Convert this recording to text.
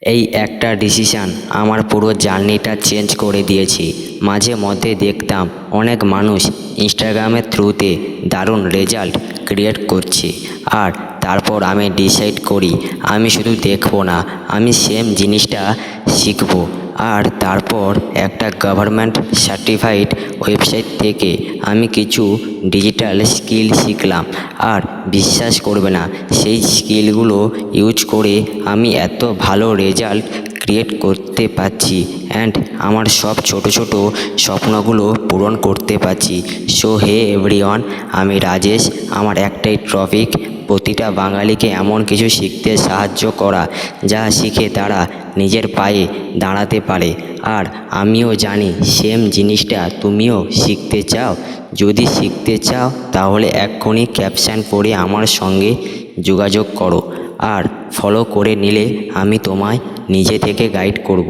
এই একটা ডিসিশান আমার পুরো জার্নিটা চেঞ্জ করে দিয়েছে। মাঝে মধ্যে দেখতাম অনেক মানুষ ইনস্টাগ্রামের থ্রুতে দারুণ রেজাল্ট ক্রিয়েট করছে, আর তারপর আমি ডিসাইড করি আমি শুধু দেখবো না, আমি সেম জিনিসটা শিখবো। আর তারপর একটা গভর্নমেন্ট সার্টিফাইড ওয়েবসাইট থেকে আমি কিছু ডিজিটাল স্কিল শিখলাম। আর বিশ্বাস করবে না, সেই স্কিলগুলো ইউজ করে আমি এত ভালো রেজাল্ট ক্রিয়েট করতে পারছি অ্যান্ড আমার সব ছোট ছোট স্বপ্নগুলো পূরণ করতে পারছি। সো হে এভরিওয়ান, আমি রাজেশ। আমার একটাই টপিক, প্রতিটা বাঙালিকে এমন কিছু শিখতে সাহায্য করা যা শিখে তারা নিজের পায়ে দাঁড়াতে পারে। আর আমিও জানি সেম জিনিসটা তুমিও শিখতে চাও। যদি শিখতে চাও তাহলে এক্ষুনি ক্যাপশন পড়ে আমার সঙ্গে যোগাযোগ করো, আর ফলো করে নিলে আমি তোমায় নিজে থেকে গাইড করব।